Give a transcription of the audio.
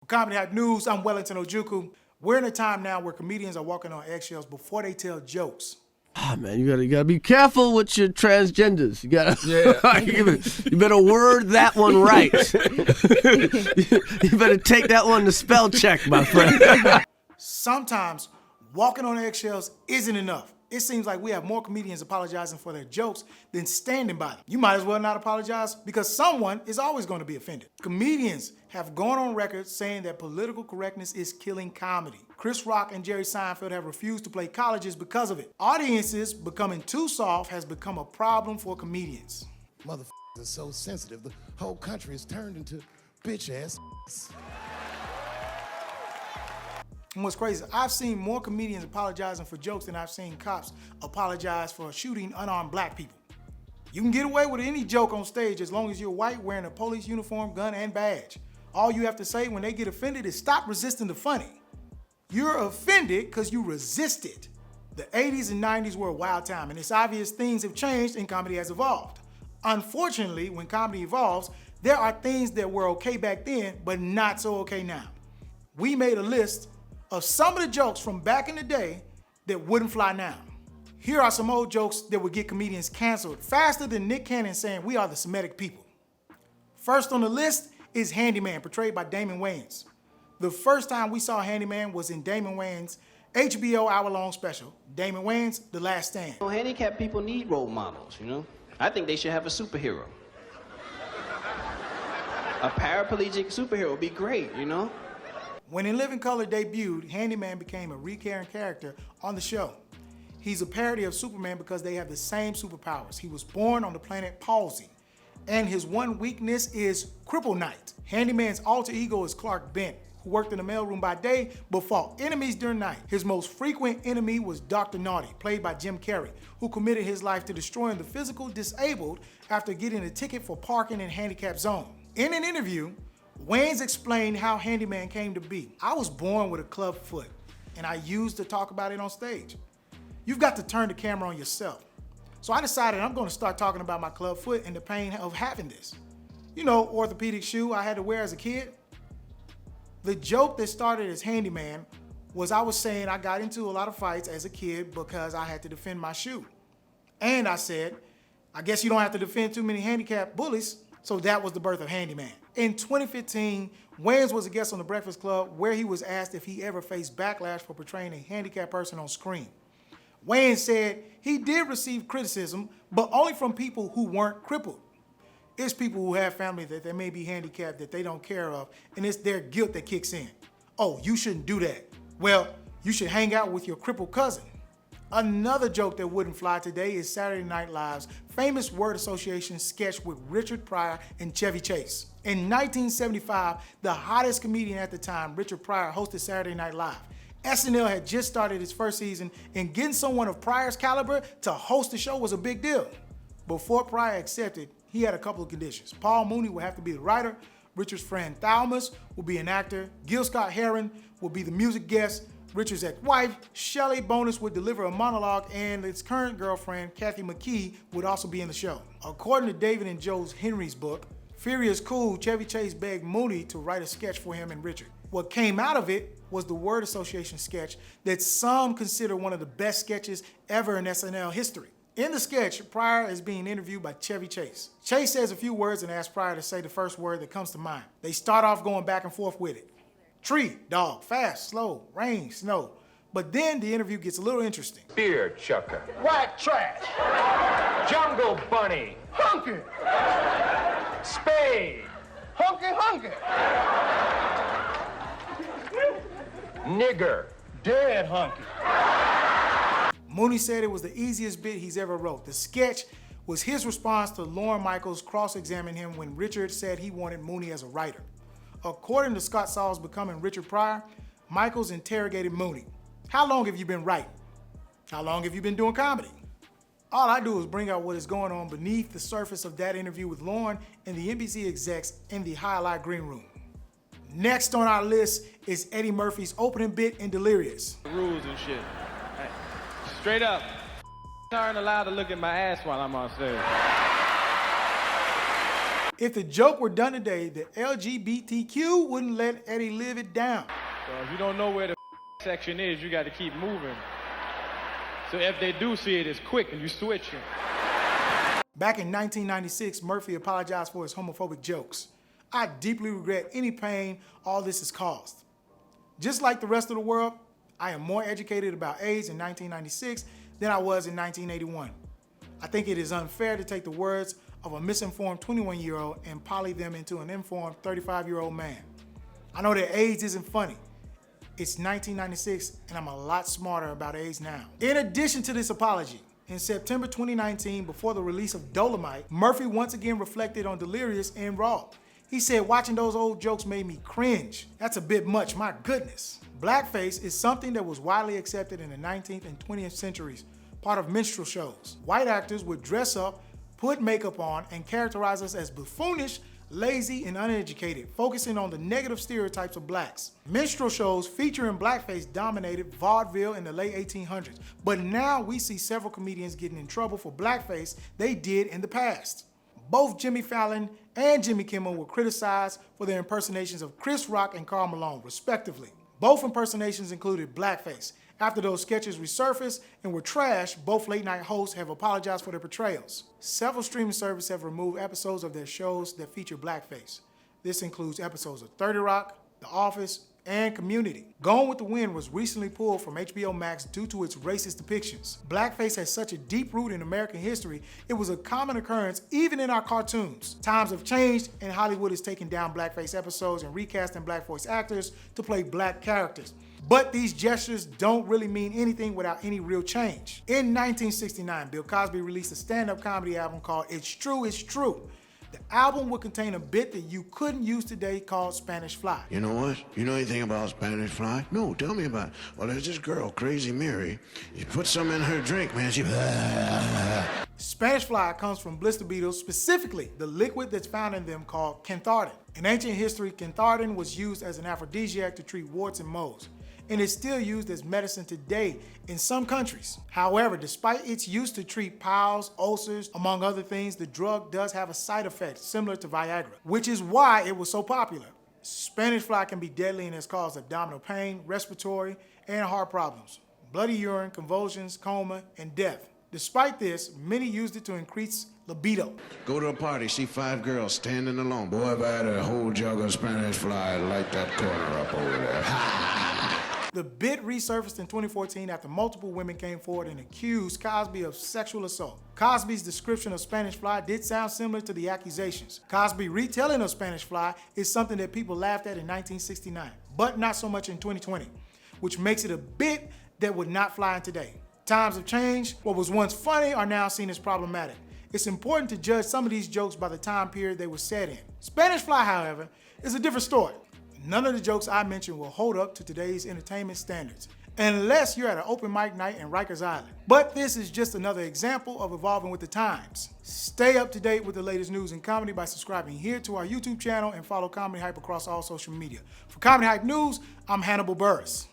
Comedy Hype News, I'm Wellington Ojukwu. We're in a time now where comedians are walking on eggshells before they tell jokes. Ah, man, you gotta be careful with your transgenders. You better word that one right. You better take that one to spell check, my friend. Sometimes walking on eggshells isn't enough. It seems like we have more comedians apologizing for their jokes than standing by them. You might as well not apologize because someone is always going to be offended. Comedians have gone on record saying that political correctness is killing comedy. Chris Rock and Jerry Seinfeld have refused to play colleges because of it. Audiences becoming too soft has become a problem for comedians. Motherfuckers are so sensitive, the whole country is turned into bitch ass. And what's crazy, I've seen more comedians apologizing for jokes than I've seen cops apologize for shooting unarmed black people. You can get away with any joke on stage as long as you're white, wearing a police uniform, gun, and badge. All you have to say when they get offended is stop resisting the funny. You're offended because you resisted. The 80s and 90s were a wild time, and it's obvious things have changed and comedy has evolved. Unfortunately, when comedy evolves, there are things that were okay back then, but not so okay now. We made a list of some of the jokes from back in the day that wouldn't fly now. Here are some old jokes that would get comedians canceled faster than Nick Cannon saying we are the Semitic people. First on the list is Handyman, portrayed by Damon Wayans. The first time we saw Handyman was in Damon Wayans' HBO hour-long special, Damon Wayans' The Last Stand. Handicapped people need role models, you know? I think they should have a superhero. A paraplegic superhero would be great, you know? When In Living Color debuted, Handyman became a recurring character on the show. He's a parody of Superman because they have the same superpowers. He was born on the planet Palsy, and his one weakness is Kryptonite. Handyman's alter ego is Clark Kent, who worked in the mailroom by day but fought enemies during night. His most frequent enemy was Dr. Naughty, played by Jim Carrey, who committed his life to destroying the physical disabled after getting a ticket for parking in handicapped zone. In an interview, Wayans explained how Handyman came to be. I was born with a club foot, and I used to talk about it on stage. You've got to turn the camera on yourself. So I decided I'm gonna start talking about my club foot and the pain of having this. You know, orthopedic shoe I had to wear as a kid. The joke that started as Handyman was I was saying I got into a lot of fights as a kid because I had to defend my shoe. And I said, I guess you don't have to defend too many handicapped bullies, so that was the birth of Handyman. In 2015, Wayans was a guest on The Breakfast Club where he was asked if he ever faced backlash for portraying a handicapped person on screen. Wayans said he did receive criticism, but only from people who weren't crippled. It's people who have family that they may be handicapped that they don't care of, and it's their guilt that kicks in. Oh, you shouldn't do that. Well, you should hang out with your crippled cousin. Another joke that wouldn't fly today is Saturday Night Live's famous word association sketch with Richard Pryor and Chevy Chase. In 1975, the hottest comedian at the time, Richard Pryor, hosted Saturday Night Live. SNL had just started its first season, and getting someone of Pryor's caliber to host the show was a big deal. Before Pryor accepted, he had a couple of conditions. Paul Mooney would have to be the writer, Richard's friend Thalmus would be an actor, Gil Scott-Heron would be the music guest, Richard's ex-wife, Shelley Bonus, would deliver a monologue, and its current girlfriend, Kathy McKee, would also be in the show. According to David and Joe's Henry's book, Furious Cool, Chevy Chase begged Mooney to write a sketch for him and Richard. What came out of it was the word association sketch that some consider one of the best sketches ever in SNL history. In the sketch, Pryor is being interviewed by Chevy Chase. Chase says a few words and asks Pryor to say the first word that comes to mind. They start off going back and forth with it. Tree, dog, fast, slow, rain, snow. But then the interview gets a little interesting. Beer chucker. White trash. Jungle bunny. Hunky. Spade. Hunky. Nigger. Dead hunky. Mooney said it was the easiest bit he's ever wrote. The sketch was his response to Lorne Michaels cross-examining him when Richard said he wanted Mooney as a writer. According to Scott Sauls becoming Richard Pryor, Michaels interrogated Mooney. How long have you been writing? How long have you been doing comedy? All I do is bring out what is going on beneath the surface of that interview with Lorne and the NBC execs in the Highlight Green Room. Next on our list is Eddie Murphy's opening bit in Delirious. Rules and shit. Hey, straight up, aren't allowed to look at my ass while I'm on stage. If the joke were done today, the LGBTQ wouldn't let Eddie live it down. So if you don't know where the section is, you got to keep moving. So if they do see it, it's quick and you switching. Back in 1996, Murphy apologized for his homophobic jokes. I deeply regret any pain all this has caused. Just like the rest of the world, I am more educated about AIDS in 1996 than I was in 1981. I think it is unfair to take the words of a misinformed 21-year-old and poly them into an informed 35-year-old man. I know that AIDS isn't funny. It's 1996 and I'm a lot smarter about AIDS now. In addition to this apology, in September 2019, before the release of Dolomite, Murphy once again reflected on Delirious and Raw. He said, watching those old jokes made me cringe. That's a bit much, my goodness. Blackface is something that was widely accepted in the 19th and 20th centuries, part of minstrel shows. White actors would dress up, put makeup on, and characterize us as buffoonish, lazy, and uneducated, focusing on the negative stereotypes of blacks. Minstrel shows featuring blackface dominated vaudeville in the late 1800s, but now we see several comedians getting in trouble for blackface they did in the past. Both Jimmy Fallon and Jimmy Kimmel were criticized for their impersonations of Chris Rock and Karl Malone, respectively. Both impersonations included blackface. After those sketches resurfaced and were trashed, both late-night hosts have apologized for their portrayals. Several streaming services have removed episodes of their shows that feature blackface. This includes episodes of 30 Rock, The Office, and Community. Gone with the Wind was recently pulled from HBO Max due to its racist depictions. Blackface has such a deep root in American history, it was a common occurrence even in our cartoons. Times have changed, and Hollywood is taking down blackface episodes and recasting black voice actors to play black characters. But these gestures don't really mean anything without any real change. In 1969, Bill Cosby released a stand-up comedy album called It's True, It's True. The album would contain a bit that you couldn't use today called Spanish Fly. You know what? You know anything about Spanish Fly? No, tell me about it. Well, there's this girl, Crazy Mary. You put some in her drink, man, she... Spanish Fly comes from blister beetles, specifically the liquid that's found in them called cantharidin. In ancient history, cantharidin was used as an aphrodisiac to treat warts and moles, and is still used as medicine today in some countries. However, despite its use to treat piles, ulcers, among other things, the drug does have a side effect similar to Viagra, which is why it was so popular. Spanish Fly can be deadly and has caused abdominal pain, respiratory, and heart problems, bloody urine, convulsions, coma, and death. Despite this, many used it to increase libido. Go to a party, see 5 girls standing alone. Boy, if I had a whole jug of Spanish Fly, I'd light that corner up over there. The bit resurfaced in 2014 after multiple women came forward and accused Cosby of sexual assault. Cosby's description of Spanish Fly did sound similar to the accusations. Cosby's retelling of Spanish Fly is something that people laughed at in 1969, but not so much in 2020, which makes it a bit that would not fly in today. Times have changed. What was once funny are now seen as problematic. It's important to judge some of these jokes by the time period they were set in. Spanish Fly, however, is a different story. None of the jokes I mentioned will hold up to today's entertainment standards, unless you're at an open mic night in Rikers Island. But this is just another example of evolving with the times. Stay up to date with the latest news in comedy by subscribing here to our YouTube channel and follow Comedy Hype across all social media. For Comedy Hype News, I'm Hannibal Buress.